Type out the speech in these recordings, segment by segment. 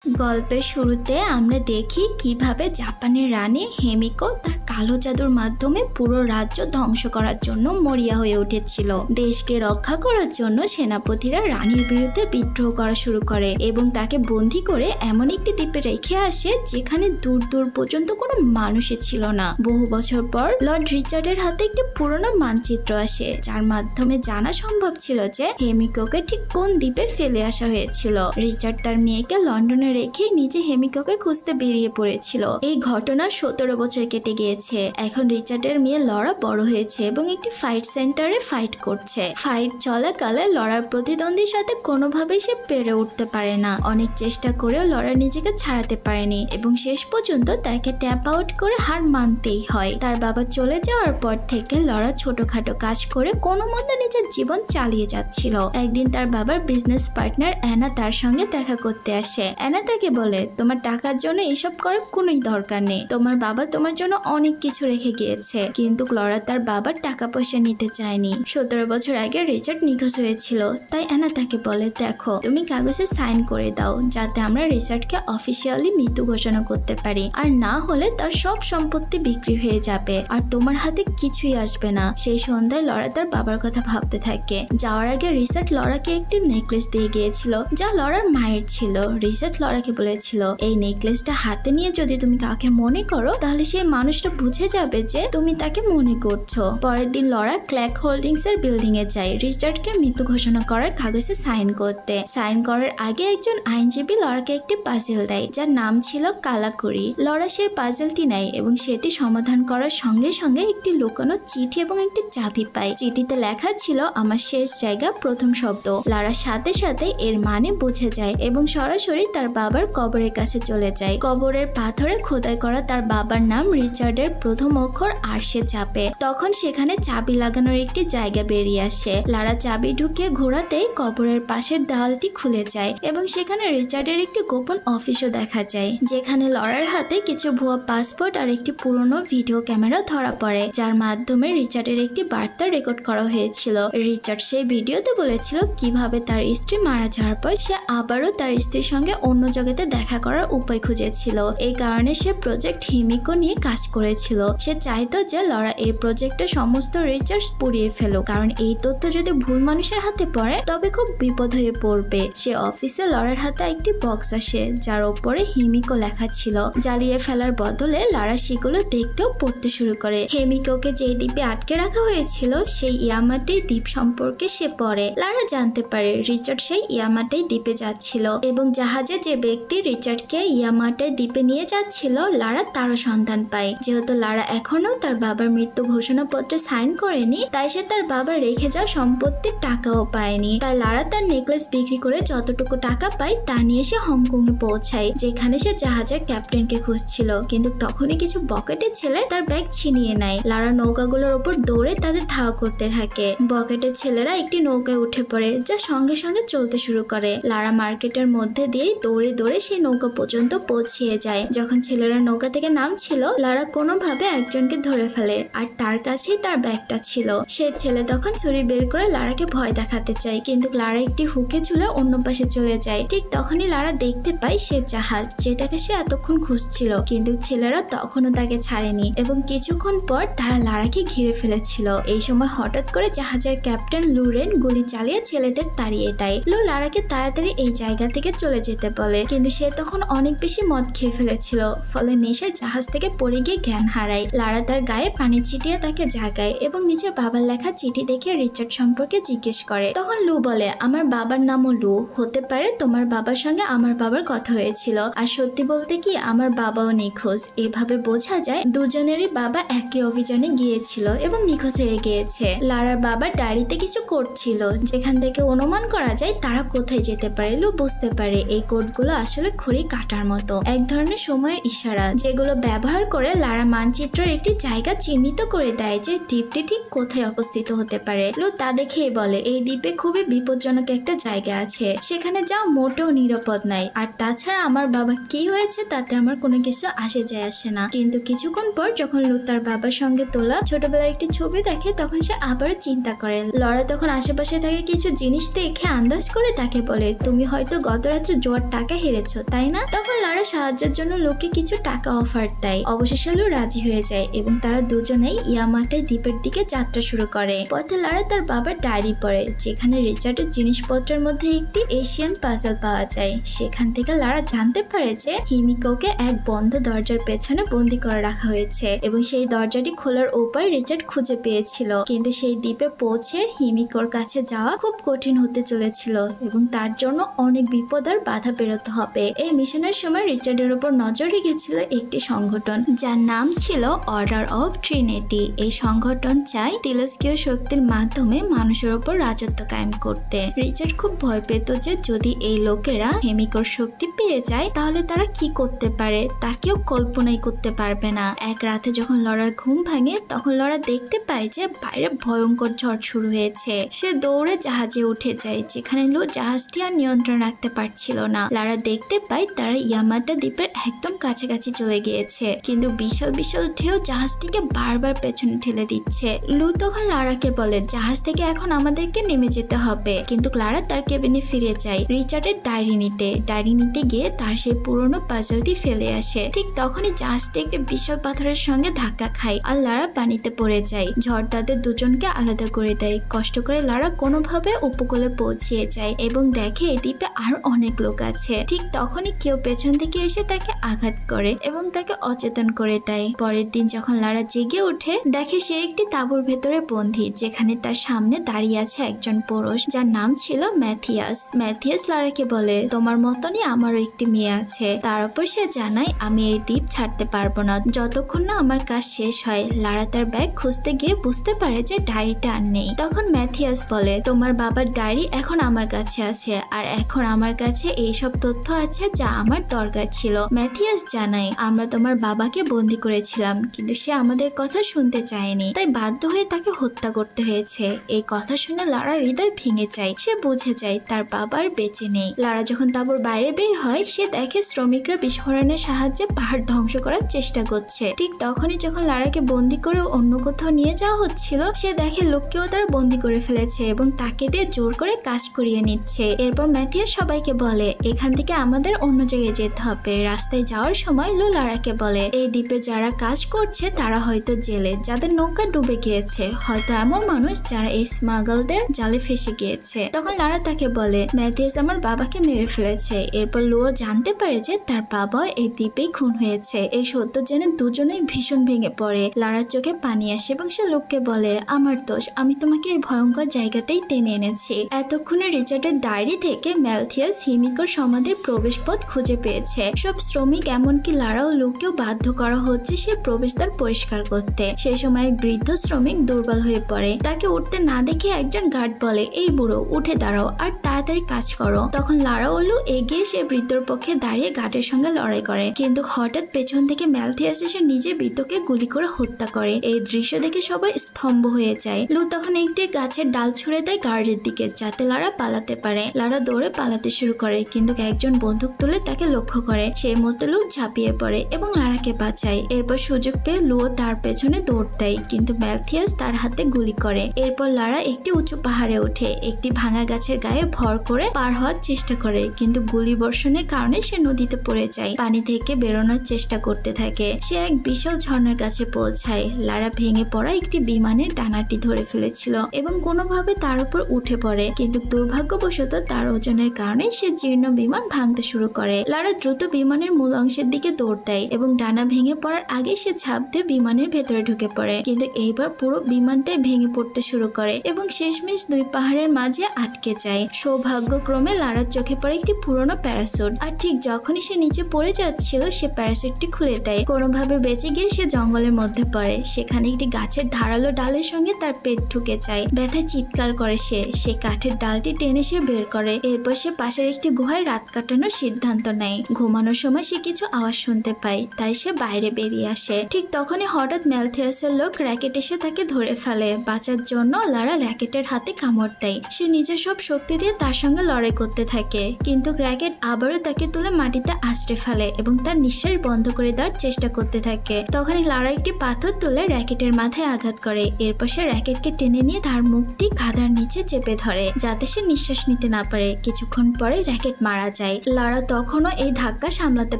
গল্পের শুরুতে আমরা দেখি কিভাবে জাপানের রানী হেমিকো তার কালো জাদুর মাধ্যমে পুরো রাজ্য ধ্বংস করার জন্য মরিয়া হয়ে উঠেছিল। দেশকে রক্ষা করার জন্য সেনাপতিরা রানীর বিরুদ্ধে বিদ্রোহ করা শুরু করে এবং তাকে বন্দী করে এমন একটি দ্বীপে রেখে আসে যেখানে দূর দূর পর্যন্ত কোনো মানুষই ছিল না। বহু বছর পর লর্ড রিচার্ডের হাতে একটি পুরনো মানচিত্র আসে, যার মাধ্যমে জানা সম্ভব ছিল যে হেমিকোকে ঠিক কোন দ্বীপে ফেলে আসা হয়েছিল। রিচার্ড তার মেয়েকে লন্ডনে রেখে নিজে হেমিকোকে খুঁজতে বেরিয়ে পড়েছিল। এই ঘটনার 17 বছর কেটে গিয়েছে। এখন রিচার্ডের মেয়ে লরা বড় হয়েছে এবং একটি ফাইট সেন্টারে ফাইট করছে। ফাইট চলাকালে লরার প্রতিদ্বন্দ্বীর সাথে কোনোভাবেই সে পেরে উঠতে পারে না। অনেক চেষ্টা করেও লরা নিজেকে ছাড়াতে পারেনি এবং শেষ পর্যন্ত তাকে ট্যাপ আউট করে হার মানতেই হয়। তার বাবা চলে যাওয়ার পর থেকে লরা ছোটখাটো কাজ করে কোনো মতে নিজের জীবন চালিয়ে যাচ্ছিল। একদিন তার বাবার বিজনেস পার্টনার অ্যানা তার সঙ্গে দেখা করতে আসে। অ্যানা তাকে বলে, তোমার টাকার জন্য এসব করার কোনোই দরকার নেই। তোমার বাবা তোমার জন্য অনেক কিছু রেখে গিয়েছে। কিন্তু লরা তার বাবার টাকা পয়সা নিতে চায়নি। 17 বছর আগে রিচার্ড নিখোঁজ হয়েছিল। তাই অ্যানা তাকে বলে, দেখো তুমি কাগজে সাইন করে দাও যাতে আমরা রিচার্ডকে অফিসিয়ালি মৃত্যু ঘোষণা করতে পারি, আর না হলে তার সব সম্পত্তি বিক্রি হয়ে যাবে আর তোমার হাতে কিছুই আসবে না। সেই সন্ধ্যায় লরা তার বাবার কথা ভাবতে থাকে। যাওয়ার আগে রিচার্ড লরাকে একটি নেকলেস দিয়ে গিয়েছিল যা লরার মায়ের ছিল। রিচার্ড লরাকে বলেছিল, এই নেকলেসটা হাতে নিয়ে যদি তুমি কাউকে মনে করো তাহলে সেই মানুষটা বুঝে যাবে যে তুমি তাকে মনে করছো। পরের দিন লরা ক্ল্যাক হোল্ডিংস এর বিল্ডিং এ যায় রিচার্ডকে মৃত্যু ঘোষণা করার কাগজে সাইন করতে। সাইন করার আগে একজন আইনজীবী লরাকে একটি পাজেল দেয় যার নাম ছিল কালাকুরি। লরা সেই পাজেলটি নেয় এবং সেটি সমাধান করার সঙ্গে সঙ্গে একটি লুকানো চিঠি এবং একটি চাবি পায়। চিঠিতে লেখা ছিল, আমার শেষ জায়গা প্রথম শব্দ। লরার সাথে সাথে এর মানে বুঝে যায় এবং সরাসরি তার বাবার কবরের কাছে চলে যায়। কবরের পাথরে খোদাই করা তার বাবার নাম রিচার্ডের প্রথম অক্ষর আর সে চাপে। তখন সেখানে চাবি লাগানোর একটি জায়গা বেরিয়ে আসে। লারা চাবি ঢুকিয়ে ঘোরাতেই কবরের পাশের দেওয়ালটি খুলে যায় এবং সেখানে রিচার্ডের একটি গোপন অফিসও দেখা যায়, যেখানে লরার হাতে কিছু ভুয়া পাসপোর্ট আর একটি পুরনো ভিডিও ক্যামেরা ধরা পড়ে, যার মাধ্যমে রিচার্ডের একটি বার্তা রেকর্ড করা হয়েছিল। রিচার্ড সেই ভিডিওতে বলেছিল কিভাবে তার স্ত্রী মারা যাওয়ার পর সে আবারও তার স্ত্রীর সঙ্গে অন্য জগতে দেখা করার উপায় খুঁজেছিল। এই কারণে সে প্রজেক্ট হিমিকো নিয়ে কাজ করেছিল। সে চাইতো যে লরা এই প্রজেক্টের সমস্ত রিচার্জ পুড়িয়ে ফেলো, কারণ এই তথ্য যদি ভুল মানুষের হাতে পড়ে তবে খুব বিপদ হয়ে পড়বে। সে অফিসে লরার হাতে একটি বক্স আসে যার ওপরে হিমিকো লেখা ছিল। জ্বালিয়ে ফেলার বদলে লারা সেগুলো দেখতেও পড়তে শুরু করে। হেমিকোকে যে দ্বীপে আটকে রাখা হয়েছিল সেই ইয়ামাটেই দ্বীপ সম্পর্কে সে পড়ে। লারা জানতে পারে রিচার্ড সেই ইয়ামাটেই দ্বীপে যাচ্ছিল এবং জাহাজে যে ব্যক্তি রিচার্ডকে ইয়ামাটে দ্বীপে নিয়ে যাচ্ছিল লারা তারও সন্ধান পায়। যেহেতু লারা এখনো তার বাবার মৃত্যু ঘোষণাপত্রে সাইন করেনি, তাই সে তার বাবা রেখে যাওয়া সম্পত্তির টাকাও পায়নি। তাই লারা তার নেকলেস বিক্রি করে যতটুকু টাকা পায় তা নিয়ে সে হংকং এ পৌঁছায়, যেখানে সে জাহাজের ক্যাপ্টেনকে খুঁজছিল। কিন্তু তখনই কিছু বকেটের ছেলে তার ব্যাগ ছিনিয়ে নেয়। লারা নৌকাগুলোর উপর দৌড়ে তাদের ধাওয়া করতে থাকে। বকেটের ছেলেরা একটি নৌকায় উঠে পড়ে যা সঙ্গে সঙ্গে চলতে শুরু করে। লারা মার্কেটের মধ্যে দিয়েই দৌড়ে দৌড়ে সেই নৌকা পর্যন্ত পৌঁছিয়ে যায়। যখন ছেলেরা নৌকা থেকে নামছিল লারা কোনোভাবে একজনকে ধরে ফেলে আর তার কাছেই তার ব্যাগটা ছিল। সে ছেলে তখন ছুরি বের করে লারাকে ভয় দেখাতে চায়, কিন্তু লারা একটি হুকে ঝুলে অন্য পাশে চলে যায়। ঠিক তখনই লারা দেখতে পায় সে জাহাজ যেটাকে সে এতক্ষণ খুঁজছিল, কিন্তু ছেলেরা তখনও তাকে ছাড়েনি এবং কিছুক্ষণ পর তারা লারাকে ঘিরে ফেলেছিল। এই সময় হঠাৎ করে জাহাজের ক্যাপ্টেন লুরেন গুলি চালিয়ে ছেলেদের তাড়িয়ে দেয়। লারাকে তাড়াতাড়ি এই জায়গা থেকে চলে যেতে বলে, কিন্তু সে তখন অনেক বেশি মদ খেয়ে ফেলেছিল, ফলে নেশায় জাহাজ থেকে পড়ে গিয়ে জ্ঞান হারায়। লারা তার গায়ে পানি ছিটিয়ে তাকে জাগায় এবং নিজের বাবার লেখা চিঠি দেখে রিচার্ড সম্পর্কে জিজ্ঞেস করে। তখন লু বলে, আমার বাবার নামও লু, হতে পারে তোমার বাবার সঙ্গে আমার বাবার কথা হয়েছিল। আর সত্যি বলতে কি আমার বাবাও নিখোঁজ। এভাবে বোঝা যায় দুজনেরই বাবা একই অভিযানে গিয়েছিল এবং নিখোঁজ হয়ে গিয়েছে। লারার বাবা ডায়েরিতে কিছু কোড ছিল যেখান থেকে অনুমান করা যায় তারা কোথায় যেতে পারে। লু বুঝতে পারে এই কোডগুলো আসলে ঘড়ি কাটার মতো, এক ধরনের সময়ের ইশারা, যেগুলো ব্যবহার করে লারা মানচিত্রের একটি জায়গা চিহ্নিত করে দেয় যে দ্বীপটি ঠিক কোথায় অবস্থিত হতে পারে। লু তা দেখেই বলে, এই দ্বীপে খুবই বিপজ্জনক একটা জায়গা আছে, সেখানে যাওয়া মোটেও নিরাপদ নাই। আর তাছাড়া আমার বাবা কি হয়েছে তাতে আমার কোনো কিছু আসে যায় আসে না। কিন্তু কিছুক্ষণ পর যখন লু তার বাবার সঙ্গে তোলা ছোটবেলার একটি ছবি দেখে তখন সে আবারও চিন্তা করে। লরা তখন আশেপাশে থাকে কিছু জিনিস দেখে আন্দাজ করে তাকে বলে, তুমি হয়তো গত রাত্রে জোয়ার টাকা টাকা হেরেছো তাই না? তখন লারা সাহায্যের জন্য লোককে কিছু টাকা অফার দেয়। অবশেষে লু রাজি হয়ে যায় এবং তারা দুজনেই ইয়ামাটাই দ্বীপের দিকে যাত্রা শুরু করে। পথে লারা তার বাবার ডায়েরি পড়ে, যেখানে রিচার্ডের জিনিসপত্রের মধ্যে একটি এশিয়ান পাজল পাওয়া যায়। সেখান থেকে লারা জানতে পারে যে হিমিকোকে এক বন্ধ দরজার পেছনে বন্দি করে রাখা হয়েছে এবং সেই দরজাটি খোলার উপায় রিচার্ড খুঁজে পেয়েছিল। কিন্তু সেই দ্বীপে পৌঁছে হিমিকোর কাছে যাওয়া খুব কঠিন হতে চলেছিল এবং তার জন্য অনেক বিপদ আর বাধা পেরোতে হবে। এই মিশনের সময় রিচার্ডের উপর নজর রেখেছিল একটি সংগঠন যার নাম ছিল অর্ডার অফ ট্রিনিটি। এই সংগঠন চায় তিরস্কীয় শক্তির মাধ্যমে মানুষের উপর রাজত্ব কায়েম করতে। রিচার্ড খুব ভয় পেত যে যদি এই লোকেরা হিমিকোর শক্তি পেয়ে যায় তাহলে তারা কি করতে পারে তা কেউ কল্পনাই করতে পারবে না। এক রাতে যখন লরার ঘুম ভাঙে তখন লরা দেখতে পায় যে বাইরে ভয়ঙ্কর ঝড় শুরু হয়েছে। সে দৌড়ে জাহাজে উঠে যায়, যেখানে লু জাহাজটি আর নিয়ন্ত্রণ রাখতে পারছিল না। লারা দেখতে পায় তারা ইয়ামাটা দ্বীপের একদম কাছাকাছি চলে গিয়েছে, কিন্তু বিশাল বিশাল ঢেউ জাহাজটিকে বারবার পেছনে ঠেলে দিচ্ছে। লু তখন লারাকে বলে জাহাজ থেকে এখন আমাদেরকে নেমে যেতে হবে, কিন্তু লারা তার কেবিনে ফিরে যায় রিচার্ডের ডায়েরি নিতে গিয়ে তার সেই পুরনো পাজলটি ফেলে আসে। ঠিক তখনই জাহাজটি একটি বিশাল পাথরের সঙ্গে ধাক্কা খায় আর লারা পানিতে পড়ে যায়। ঝড় তাদের দুজনকে আলাদা করে দেয়। কষ্ট করে লারা কোনোভাবে উপকূলে পৌঁছিয়ে যায় এবং দেখে এই দ্বীপে আরো অনেক লোক আছে। ঠিক তখনই কেউ পেছন থেকে এসে তাকে আঘাত করে এবং তাকে অচেতন করে দেয়। পরের দিন যখন লারা জেগে ওঠে দেখে সে একটি তাঁবুর ভেতরে বন্দী, যেখানে তার সামনে দাঁড়িয়ে আছে একজন পুরুষ যার নাম ছিল ম্যাথিয়াস লারাকে বলে তোমার মতনই আমারও একটি মেয়ে আছে। তার উপর সে জানায় আমি এই দ্বীপ ছাড়তে পারবো না যতক্ষণ না আমার কাজ শেষ হয়। লারা তার ব্যাগ খুঁজতে গিয়ে বুঝতে পারে যে ডায়েরিটা আর নেই। তখন ম্যাথিয়াস বলে তোমার বাবার ডায়েরি এখন আমার কাছে আছে আর এখন আমার কাছে এইসব তথ্য আছে যা আমার দরকার ছিল। ম্যাথিয়াস জানায় আমরা তোমার বাবাকে বন্দি করেছিলাম, কিন্তু সে আমাদের কথা শুনতে চায়নি, তাই বাধ্য হয়ে তাকে হত্যা করতে হয়েছে। এই কথা শুনে লারা হৃদয় ভেঙে যায়। সে বুঝে যায় তার বাবার বেঁচে নেই। লারা যখন তাঁবুর বাইরে বের হয় সে দেখে শ্রমিকরা বিস্ফোরণের সাহায্যে পাহাড় ধ্বংস করার চেষ্টা করছে। ঠিক তখনই যখন লারাকে বন্দি করে অন্য কোথাও নিয়ে যাওয়া হচ্ছিল সে দেখে লোককেও তারা বন্দি করে ফেলেছে এবং তাকে দিয়ে জোর করে কাজ করিয়ে নিচ্ছে। এরপর ম্যাথিয়াস সবাইকে বলে এখান থেকে আমাদের অন্য জায়গায় যেতে হবে। রাস্তায় যাওয়ার সময় লু লারাকে বলে এই দ্বীপে যারা কাজ করছে তারা হয়তো জেলে যাদের নৌকা ডুবে গিয়েছে, হয়তো এমন মানুষ যারা এই স্মাগলদের জালে ফেসে গিয়েছে। তখন লারা তাকে বলে ম্যাথিয়াস আমার বাবাকে মেরে ফেলেছে। এরপর লুও জানতে পারে যে তার বাবা এই দ্বীপেই খুন হয়েছে। এই সত্য জেনে দুজনেই ভীষণ ভেঙে পড়ে। লারার চোখে পানি আসে এবং সে লোককে বলে আমার দোষ, আমি তোমাকে এই ভয়ঙ্কর জায়গাটাই টেনে এনেছি। এতক্ষণে রিচার্ডের ডায়েরি থেকে ম্যাথিয়াস হিমিকোর সমাধির প্রবেশ পথ খুঁজে পেয়েছে। সব শ্রমিক এমনকি লারা ও লুকেও বাধ্য করা হচ্ছে সে প্রবেশদ্বার পরিষ্কার করতে। সে সময় এক বৃদ্ধ শ্রমিক দুর্বল হয়ে পড়ে। তাকে উঠতে না দেখে একজন গার্ড বলে এই বুড়ো উঠে দাঁড়াও আর তাড়াতাড়ি কাজ করো। তখন লারা ও লু এগিয়ে সে বৃদ্ধর পক্ষে দাঁড়িয়ে গার্ডের সঙ্গে লড়াই করে, কিন্তু হঠাৎ পেছন থেকে ম্যাথিয়াস এসে নিজে বৃদ্ধকে গুলি করে হত্যা করে। এই দৃশ্য দেখে সবাই স্তম্ভ হয়ে যায়। লু তখন একটি গাছের ডাল ছুঁড়ে দেয় গার্ডের দিকে যাতে লারা পালাতে পারে। লারা দৌড়ে পালাতে শুরু করে, কিন্তু একজন বন্দুক তুলে তাকে লক্ষ্য করে। সেই মতো লু ঝাঁপিয়ে পড়ে এবং লারাকে বাঁচায়। এরপর সুযোগ পেয়ে লুও তার পেছনে দৌড় দেয়, কিন্তু ম্যাথিয়াস তার হাতে গুলি করে। এরপর লারা একটি উঁচু পাহাড়ে ওঠে, একটি ভাঙা গাছের গায়ে ভর করে পার হওয়ার চেষ্টা করে, কিন্তু গুলি বর্ষণের কারণে সে নদীতে পড়ে যায়। পানি থেকে বেরোনোর চেষ্টা করতে থাকে। সে এক বিশাল ঝর্ণার কাছে পৌঁছায়। লারা ভেঙে পড়া একটি বিমানের ডানাটি ধরে ফেলেছিল এবং কোনোভাবে তার উপর উঠে পড়ে, কিন্তু দুর্ভাগ্যবশত তার ওজনের কারণে সে জীর্ণ বিমান ভাঙতে শুরু করে। লারা দ্রুত বিমানের মূল অংশের দিকে দৌড় দেয় এবং ডানা ভেঙে পড়ার আগে সে ঝাঁপ দিয়ে বিমানের ভেতরে ঢুকে পড়ে, কিন্তু এইবার পুরো বিমানটাই ভেঙে পড়তে শুরু করে এবং শেষমেশ দুই পাহাড়ের মাঝে আটকে যায়। সৌভাগ্যক্রমে লারার চোখে পড়ে একটি পুরনো প্যারাসুট, আর ঠিক যখনই সে নিচে পড়ে যাচ্ছিল সে প্যারাসুটটি খুলে দেয়। কোনোভাবে বেঁচে গিয়ে সে জঙ্গলের মধ্যে পড়ে। সেখানে একটি গাছের ধারালো ডালের সঙ্গে তার পেট ঢুকে যায়। ব্যথায় চিৎকার করে সে কাঠের ডালটি টেনে সে বের করে। এরপর সে পাশের একটি গুহায় রাত কাটানোর সিদ্ধান্ত নেয়। ঘুমানোর সময় সে কিছু আওয়াজ শুনতে পায়, তাই সে বাইরে বেরিয়ে আসে। ঠিক তখনই হঠাৎ ম্যাথিয়াসের লোক র্যাকেট এসে তাকে ধরে ফেলে। বাঁচার জন্য লারা র্যাকেটের হাতে কামড় দেয়। সে নিজের সব শক্তি দিয়ে তার সঙ্গে লড়াই করতে থাকে, কিন্তু র্যাকেট আবারও তাকে তুলে মাটিতে আছড়ে ফেলে এবং তার নিঃশ্বাস বন্ধ করে দেওয়ার চেষ্টা করতে থাকে। তখনই লারা একটি পাথর তুলে র্যাকেটের মাথায় আঘাত করে। এরপর সে র্যাকেটকে টেনে নিয়ে তার মুখটি কাঁধার নিচে চেপে ধরে যাতে সে নিঃশ্বাস নিতে না পারে। কিছুক্ষণ পরে র্যাকেট মারা যায়। লারা তখনও এই ধাক্কা সামলাতে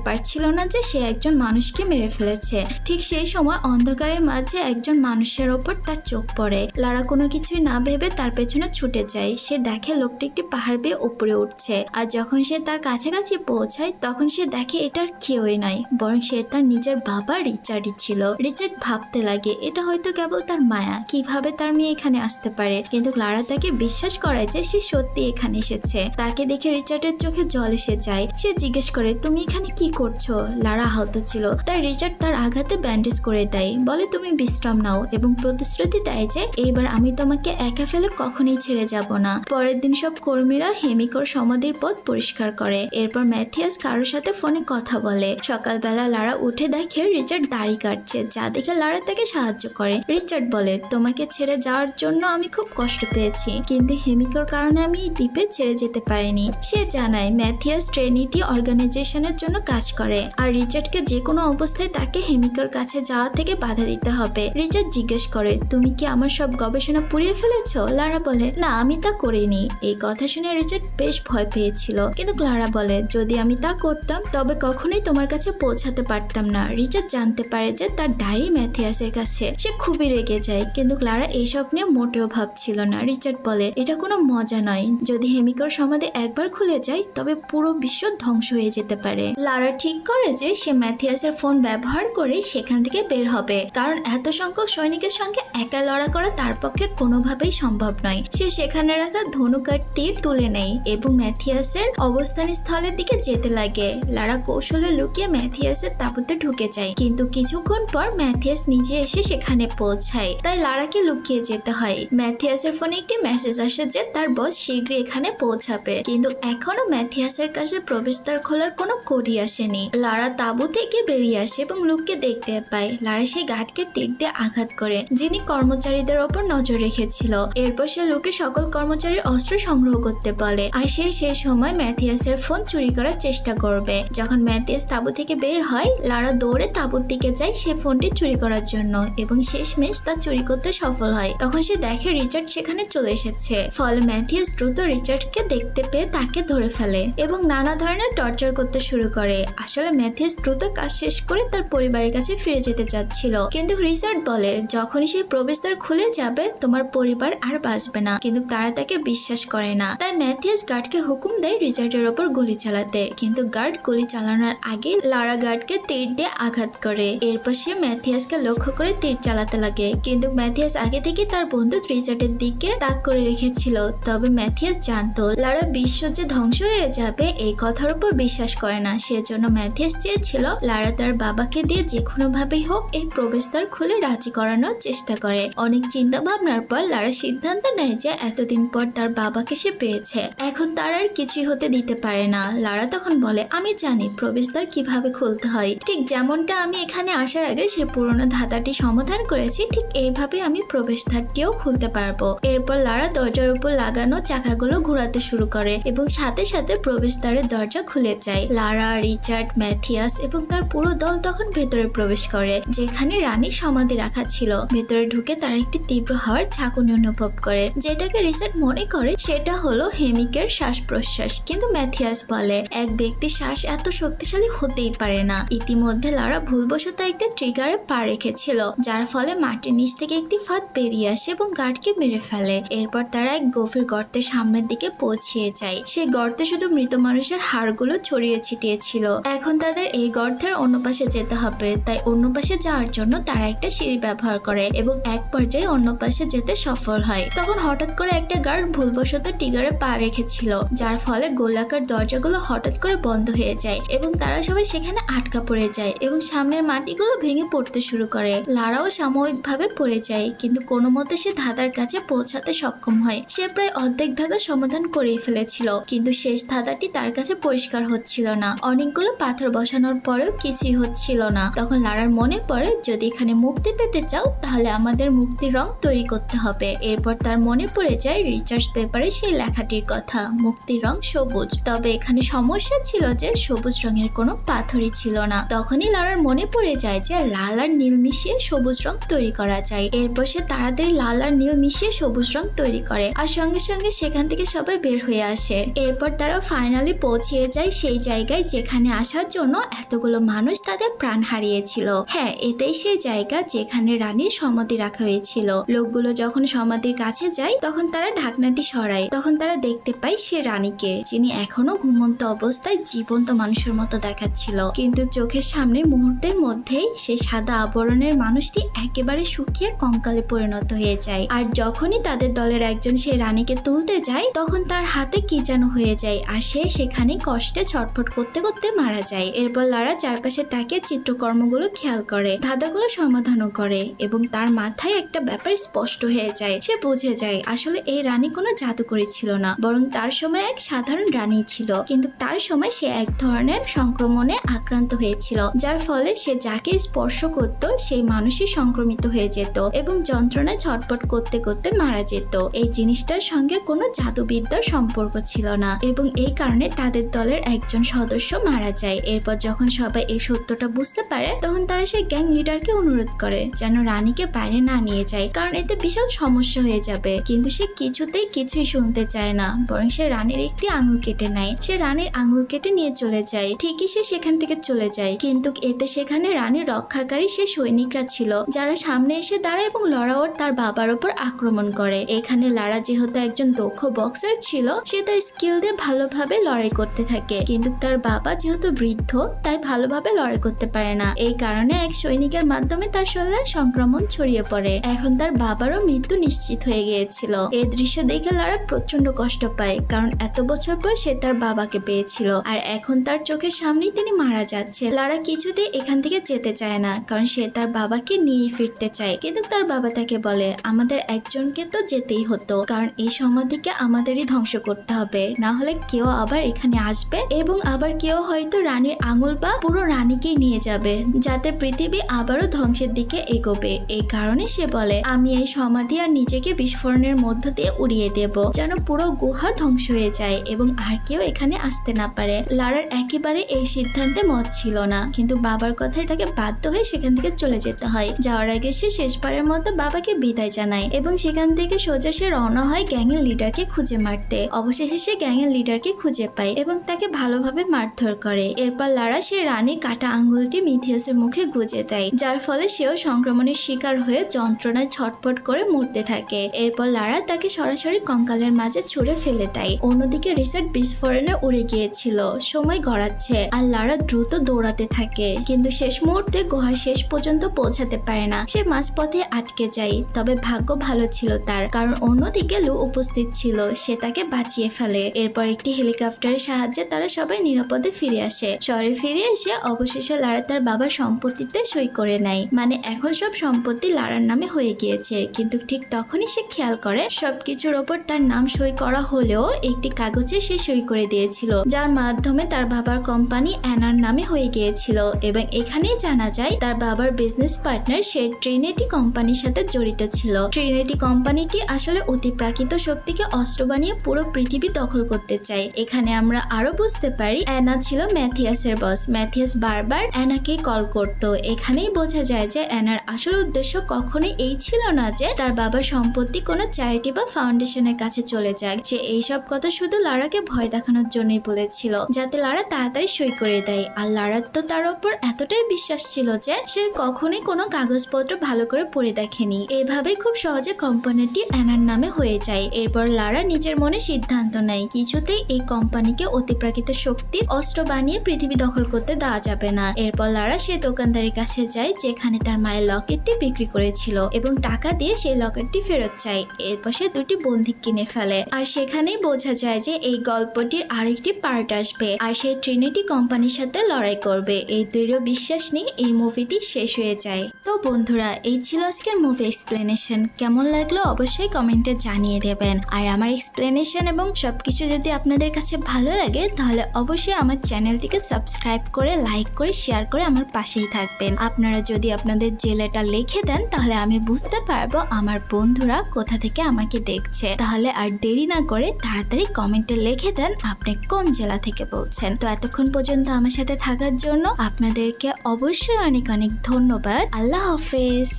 পারছিল না যে সে একজন মানুষকে মেরে ফেলেছে। ঠিক সেই সময় অন্ধকারের মাঝে একজন মানুষের ওপর তার চোখ পড়ে। লারা কোনো কিছুই না ভেবে তার পেছনে ছুটে যায়। সে দেখে লোকটি একটি পাহাড় বেয়ে উপরে উঠছে, আর যখন সে তার কাছাকাছি পৌঁছায় তখন সে দেখে এটার কেউই নয়, বরং সে তার নিজের বাবা রিচার্ডই ছিল। রিচার্ড ভাবতে লাগে এটা হয়তো কেবল তার মায়া, কিভাবে তার মেয়ে এখানে আসতে পারে। কিন্তু লারা তাকে বিশ্বাস করায় যে সে সত্যি এখানে এসেছে। তাকে দেখে রিচার্ডের চোখে জল এসে যায়। সে জিজ্ঞেস করে তুমি এখানে কি করছো। লারা আহত ছিল, তাই রিচার্ড তার আঘাতে ব্যান্ডেজ করে দেয়। বলে তুমি বিশ্রাম নাও এবং প্রতিশ্রুতি দেয় যে এইবার আমি তোমাকে একা ফেলে কখনোই ছেড়ে যাব না। পরের দিন সব কর্মীরা হেমিকোর সমাধির পথ পরিষ্কার করে। এরপর ম্যাথিয়াস কারোর সাথে ফোনে কথা বলে। সকালবেলা লারা উঠে দেখে রিচার্ড দাড়ি কাটছে, যা দেখে লারা তাকে সাহায্য করে। রিচার্ড বলে তোমাকে ছেড়ে যাওয়ার জন্য আমি খুব কষ্ট পেয়েছি, কিন্তু হেমিকোর কারণে আমি এই দ্বীপে ছেড়ে যেতে পারিনি। সে জানায় ম্যাথিয়াস ট্রিনিটি অর্গানাইজেশনের জন্য কাজ করে, আর রিচার্ডকে যে কোনো অবস্থায় তাকে হেমিকোর কাছে যাওয়া থেকে বাধা দিতে হবে। রিচার্ড জিজ্ঞেস করে তুমি কি আমার সব গবেষণা পুড়িয়ে ফেলেছো। লারা বলে না, আমি তা করিনি। এই কথা শুনে রিচার্ড বেশ ভয় পেয়েছিল, কিন্তু ক্লারা বলে যদি আমি তা করতাম তবে কখনোই তোমার কাছে পৌঁছাতে পারতাম না। রিচার্ড জানতে পারে যে তার ডায়েরি ম্যাথিয়াসের কাছে। সে খুবই রেগে যায়, কিন্তু ক্লারা এইসব নিয়ে মোটেও ভাবছিল না। রিচার্ড বলে এটা কোনো মজা নয়, যদি হেমিকোর সমাধি একবার খুলে যায় তবে পুরো বিশ্ব ধ্বংস হয়ে যেতে পারে। লারা ঠিক করে যে সে ম্যাথিয়াসের ফোন ব্যবহার করে সেখান থেকে বের হবে, কারণ এত সংখ্যক সৈনিকের সঙ্গে একা লড়া করা তার পক্ষে কোনোভাবেই সম্ভব নয়। সে সেখানে রাখা ধনুক আর তীর তুলে নেয় এবং ম্যাথিয়াসের অবস্থান স্থলের দিকে যেতে লাগে। লারা কৌশলে লুকিয়ে ম্যাথিয়াসের তাঁবুতে ঢুকে যায়, কিন্তু কিছুক্ষণ পর ম্যাথিয়াস নিজে এসে সেখানে পৌঁছায়, তাই লারাকে লুকিয়ে যেতে হয়। ম্যাথিয়াসের ফোনে একটি মেসেজ আসে যে তার বস শীঘ্রই এখানে পৌঁছাবে, কিন্তু এখনো ম্যাথিয়াসের কাছে প্রবেশদ্বার খোলার কোনো কোডই আসেনি। লারা তাঁবু থেকে বেরিয়ে আসে এবং লুককে দেখতে পায়। লারা সেই গার্ডকে তীর দিয়ে আঘাত করে, যিনি কর্মচারীদের ওপর নজর রেখেছিল। এরপর সে লুকে সকল কর্মচারীর অস্ত্র সংগ্রহ করতে বলে, আর সে সেই সময় ম্যাথিয়াসের ফোন চুরি করার চেষ্টা করবে। যখন ম্যাথিয়াস তাঁবু থেকে বের হয়, লারা দৌড়ে তাঁবুর দিকে যায় সে ফোনটি চুরি করার জন্য, এবং শেষমেশ তা চুরি করতে সফল হয়। তখন সে দেখে রিচার্ড সেখানে চলে এসেছে। ফলে ম্যাথিয়াস দ্রুত রিচার্ডকে দেখতে পেয়ে তাকে ধরে ফেলে এবং নানা ধরনের টর্চার করতে শুরু করে। আসলে ম্যাথিয়াস দ্রুত কাজ শেষ করে তার পরিবারের কাছে ফিরে যেতে চাচ্ছিল, কিন্তু রিচার্ড বলে যখনই সেই প্রবেশদ্বার খুলে যাবে তোমার পরিবার আর বাঁচবে না। কিন্তু তারা তাকে বিশ্বাস করে না, তাই ম্যাথিয়াস গার্ডকে হুকুম দেয় রিচার্ডের ওপর গুলি চালাতে, কিন্তু গার্ড গুলি চালানোর আগে লারা গার্ডকে তীর দিয়ে আঘাত করে। এরপর সে ম্যাথিয়াসকে লক্ষ্য করে তীর চালাতে লাগে, কিন্তু ম্যাথিয়াস আগে থেকে তার বন্দুক রিচার্ডের দিকে তাক করে রেখেছিল। তবে ম্যাথিয়াস জানতো লারা বিশ্ব যে ধ্বংস হয়ে যাবে এই কথার উপর বিশ্বাস করে না। সেজন্য ম্যাথিয়াস চেয়েছিল লারা তার বাবাকে দিয়ে যে কোনো ভাবেই হোক এই প্রবেশদ্বার খুলে রাজি করানোর চেষ্টা করে। অনেক চিন্তা ভাবনার পর লারা সিদ্ধান্ত নেয় যে এতদিন পর তার বাবাকে সে পেয়েছে, এখন তার আর কিছুই হতে দিতে পারে না। লারা তখন বলে আমি জানি প্রবেশদ্বার কিভাবে খুলতে হয়, ঠিক যেমনটা আমি এখানে আসার আগে সে পুরনো ধাঁধাটি সমাধান করেছি, ঠিক এইভাবে আমি প্রবেশদ্বারটিও খুলতে পারবো। এরপর লারা দরজার উপর লাগানো চাকাগুলো ঘোরাতে শুরু করে এবং সাথে সাথে প্রবেশদ্বারের দরজা খুলে যায়। লারা, রিচার্ড, ম্যাথিয়াস এবং তার পুরো দল তখন ভেতরে প্রবেশ করে, যেখানে রানীর সমাধি রাখা ছিল। ভেতরে ঢুকে তারা একটি তীব্র হাওয়ার ঝাঁকুনি অনুভব করে, যেটাকে রিচার্ড মনে করে সেটা হলো হেমিকের শ্বাস প্রশ্বাস। কিন্তু ম্যাথিয়াস বলে এক ব্যক্তির শ্বাস এত শক্তিশালী হতেই পারে না। ইতিমধ্যে লারা ভুলবশত একটা ট্রিগারে পা রেখেছিল, যার ফলে মাটির নিচ থেকে একটি ফাঁদ বেরিয়ে আসে এবং গার্ডকে মেরে ফেলে। এরপর তারা এক গভীর গর্তের সামনের দিকে পৌঁছিয়ে যায়। সেই গর্তে শুধু মৃত মানুষের হাড়গুলো ছড়িয়ে ছিটিয়ে ছিল। এখন তাদের এই গর্তের অন্য পাশে যেতে হবে, তাই অন্য পাশে যাওয়ার জন্য তারা একটা সিঁড়ি ব্যবহার করে এবং এক পর্যায়ে অন্য পাশে যেতে সফল হয়। তখন হঠাৎ করে একটা গার্ড ভুলবশত ট্রিগারে পা রেখেছিল, যার ফলে গোলাকার দরজাগুলো হঠাৎ করে বন্ধ হয়ে যায় এবং তারা সবাই সেখানে আটকা পড়ে যায় এবং সামনের মাটিগুলো ভেঙে পড়তে শুরু করে। লারাও সাময়িকভাবে পড়ে যায়, কিন্তু কোনো মতে সে ধাঁধার কাছে পৌঁছাতে সক্ষম হয়। সে প্রায় অর্ধেক ধাঁধা সমাধান করে ফেলেছিল, কিন্তু শেষ ধাঁধাটি তার কাছে পরিষ্কার হচ্ছিল না। অনেকগুলো পাথর বসানোর পরেও কিছুই হচ্ছিল না। তখন লারার মনে পড়ে যদি এখানে মুক্তি পেতে চাও তাহলে আমাদের মুক্তির রং তৈরি করতে হবে। এরপর তার মনে পড়ে যায় রিচার্ড পেপারে সেই লেখাটির কথা, মুক্তির রং সবুজ। তবে এখানে সমস্যা ছিল যে সবুজ রঙের কোনো পাথরই ছিল না। তখনই লারার মনে পড়ে যায় যে লাল আর নীল মিশিয়ে সবুজ রং তৈরি করা যায়। এরপর সে তাড়াতাড়ি লাল আর নীল মিশিয়ে সবুজ রং তৈরি করে, আর সঙ্গে সঙ্গে সেখান থেকে সবাই বের হয়ে আসে। এরপর তারা ফাইনাল ফাইনালি পৌঁছে যায় সেই জায়গায় যেখানে আসার জন্য এতগুলো মানুষ তাদের প্রাণ হারিয়েছিল। হ্যাঁ, এটাই সেই জায়গা যেখানে রানীর সমাধি রাখা হয়েছিল। লোকগুলো যখন সমাধির কাছে যায় তখন তারা ঢাকনাটি সরায়। তখন তারা দেখতে পায় সে রানীকে, যিনি এখনো ঘুমন্ত অবস্থায় জীবন্ত মানুষের মতো দেখাচ্ছিল। কিন্তু চোখের সামনে মুহূর্তের মধ্যেই সেই সাদা আবরণের মানুষটি একেবারে শুকিয়ে কঙ্কালে পরিণত হয়ে যায়। আর যখনই তাদের দলের একজন সেই রানীকে তুলতে যায় তখন তার হাতে কি যেন হয়ে যায়, আর সে সেখানে কষ্টে ছটফট করতে করতে মারা যায়। এরপর লারা চারপাশে তাকিয়ে চিত্রকর্মগুলো খেয়াল করে, ধাঁধাগুলো সমাধানও করে এবং তার মাথায় একটা ব্যাপার স্পষ্ট হয়ে যায়। সে বুঝে যায় আসলে এই রানী কোনো জাদুকরী ছিল না, বরং তার সময় এক সাধারণ রানী ছিল। কিন্তু তার সময় সে এক ধরনের সংক্রমণে আক্রান্ত হয়েছিল, যার ফলে সে যাকে স্পর্শ করত সেই মানুষই সংক্রমিত হয়ে যেত এবং যন্ত্রণায় ছটফট করতে করতে মারা যেত। এই জিনিসটার সঙ্গে কোনো জাদুবিদ্যার সম্পর্ক ছিল না এবং এই কারণে তাদের দলের একজন সদস্য মারা যায়। এরপর যখন সবাই এই সত্যটা বুঝতে পারে তখন তারা সেই গ্যাং লিডারকে অনুরোধ করে যেন রানীকে বাইরে না নিয়ে যায়, কারণ এতে বিশাল সমস্যা হয়ে যাবে। কিন্তু সে কিছুতেই কিছুই শুনতে চায় না, বরং সে রানীর একটি আঙুল কেটে নেয়। সে রানীর আঙুল কেটে নিয়ে চলে যায়। ঠিকই সে সেখান থেকে চলে যায়, কিন্তু এতে সেখানে রানীর রক্ষাকারী সে সৈনিকরা ছিল, যারা সামনে এসে দাঁড়ায় এবং লড়াওয়ার তার বাবার উপর আক্রমণ করে। এখানে লারা যেহেতু একজন দক্ষ বক্সার ছিল, সে তার স্কিল দিয়ে ভালোভাবে লড়াই করতে থাকে, কিন্তু তার বাবা যেহেতু বৃদ্ধ তাই ভালোভাবে লড়াই করতে পারে না। এই কারণে এক সৈনিকের মাধ্যমে তার শরীরে সংক্রমণ ছড়িয়ে পড়ে। এখন তার বাবারও মৃত্যু নিশ্চিত হয়ে গিয়েছিল। এই দৃশ্য দেখে লারা প্রচন্ড কষ্ট পায়, কারণ এত বছর পর সে তার বাবাকে পেয়েছিল আর এখন তার চোখের সামনেই তিনি মারা যাচ্ছে। লারা কিছুতেই এখান থেকে যেতে চায় না, কারণ সে তার বাবাকে নিয়ে ফিরতে চায়। কিন্তু তার বাবা তাকে বলে আমাদের একজনকে তো যেতেই হতো, কারণ এই সমাধিকে আমাদেরই ধ্বংস করতে হবে, না হলে কেউ আবার এখানে আসবে এবং আবার কেউ হয়তো রানীর আঙুল বা পুরো রানীকেই নিয়ে যাবে, যাতে পৃথিবী আবারও ধ্বংসের দিকে এগোবে। এই কারণে সে বলে আমি এই সমাধি আর নিজেকে বিস্ফোরণের মধ্য দিয়ে উড়িয়ে দেব, যেন পুরো গুহা ধ্বংস হয়ে যায় এবং আর কেউ এখানে আসতে না পারে। লারার একেবারে এই সিদ্ধান্তে মত ছিল না, কিন্তু বাবার কথায় তাকে বাধ্য হয়ে সেখান থেকে চলে যেতে হয়। যাওয়ার আগে সে শেষবারের মতো বাবাকে বিদায় জানায় এবং সেখান থেকে সোজা সে রওনা হয় গ্যাংয়ের লিডারকে খুঁজে মারতে। অবশেষে সে গ্যাংয়ের লিডারকে খুঁজে পায় এবং তাকে ভালোভাবে মারধর করে। এরপর লারা সে রানীর কাটা আঙ্গুলটি মিথিয়াসের মুখে গুঁজে দেয়, যার ফলে সেও সংক্রমণের শিকার হয়ে যন্ত্রণায় ছটফট করে মরতে থাকে। এরপর লারা তাকে সরাসরি কঙ্কালের মাঝে ছুঁড়ে ফেলে দেয়। অন্যদিকে রিসার্ট বিস্ফোরণে উড়ে গিয়েছিল। সময় গড়াচ্ছে আর লারা দ্রুত দৌড়াতে থাকে, কিন্তু শেষ মুহূর্তে গুহার শেষ পর্যন্ত পৌঁছাতে পারে না। সে মাঝপথে আটকে যায়। তবে ভাগ্য ভালো ছিল তার, কারণ অন্যদিকে লু উপস্থিত ছিল, সে তাকে বাঁচিয়ে ফেলে। এরপর একটি হেলিকপ্টারের সাহায্যে তারা সবাই নিরাপদে ফিরে আসে। শহরে ফিরে এসে অবশেষে লারা তার বাবার সম্পত্তিতে সই করে নেয়, মানে এখন সব সম্পত্তি লারার নামে হয়ে গিয়েছে। কিন্তু ঠিক তখনই সে খেয়াল করে সবকিছুর ওপর তার নাম সই করা হলেও একটি কাগজে সে সই করে দিয়েছিল, যার মাধ্যমে তার বাবার কোম্পানি অ্যানার নামে হয়ে গিয়েছিল। এবং এখানেই জানা যায় তার বাবার বিজনেস পার্টনার সে ট্রিনিটি কোম্পানির সাথে জড়িত ছিল। ট্রিনিটি কোম্পানিটি আসলে অতিপ্রাকৃত শক্তিকে অস্ত্র বানিয়ে পুরো পৃথিবী দখল করতে চায়। এখানে আমরা আরো বুঝতে পারি অ্যানা ছিল ম্যাথিয়াসের বস। ম্যাথিয়াস বারবার অ্যানাকে কল করত। এখানেই বোঝা যায় যে অ্যানার আসল উদ্দেশ্য কখনোই এই ছিল না যে তার বাবার সম্পত্তি কোনো চ্যারিটি বা ফাউন্ডেশনের কাছে চলে যাক। সে এইসব কথা শুধু লারাকে ভয় দেখানোর জন্যই বলেছিল, যাতে লারা তাড়াতাড়ি সই করে দেয়। আর লারার তো তার উপর এতটাই বিশ্বাস ছিল যে সে কখনোই কোনো কাগজপত্র ভালো করে পড়ে দেখেনি। এভাবেই খুব সহজে কোম্পানিটি অ্যানার নামে হয়ে যায়। এরপর লারা নিজের মনে সিদ্ধান্ত নেয় কিছুতেই এই কোম্পানিকে অতিপ্রাকৃত শক্তির অস্ত্র বানিয়ে পৃথিবী দখল করতে দেওয়া যাবে না। এরপর লারা সে দোকানদারের কাছে যায় যেখানে তার মায়ের লকেটটি বিক্রি করেছিল এবং টাকা দিয়ে সেই লকেটটি ফেরত চায়। এরপর সে দুটি বন্দুক কিনে ফেলে। আর সেখানেই বোঝা যায় যে এই গল্পটির আরেকটি পার্ট আসবে আর সে ট্রিনিটি কোম্পানির সাথে লড়াই করবে। এই দৃঢ় বিশ্বাস নিয়ে এই মুভিটি শেষ হয়ে যায়। তো বন্ধুরা, এই ছিল আজকের মুভি এক্সপ্লেনেশন। কেমন লাগলো অবশ্যই কমেন্টে জানিয়ে দেবেন। আর আমার এক্সপ্লেনেশন এবং সবকিছু যদি আপনাদের কাছে ভালো লাগে তাহলে অবশ্যই আমার চ্যানেলটিকে সাবস্ক্রাইব করে, লাইক করে, শেয়ার করে আমার পাশেই থাকবেন। আপনারা যদি আপনাদের জেলাটা লিখে দেন তাহলে আমি বুঝতে পারবো আমার বন্ধুরা কোথা থেকে আমাকে দেখছে। তাহলে আর দেরি না করে তাড়াতাড়ি কমেন্টে লিখে দেন আপনি কোন জেলা থেকে বলছেন। তো এতক্ষণ পর্যন্ত আমার সাথে থাকার জন্য আপনাদেরকে অবশ্যই অনেক অনেক ধন্যবাদ। আল্লাহ হাফেজ।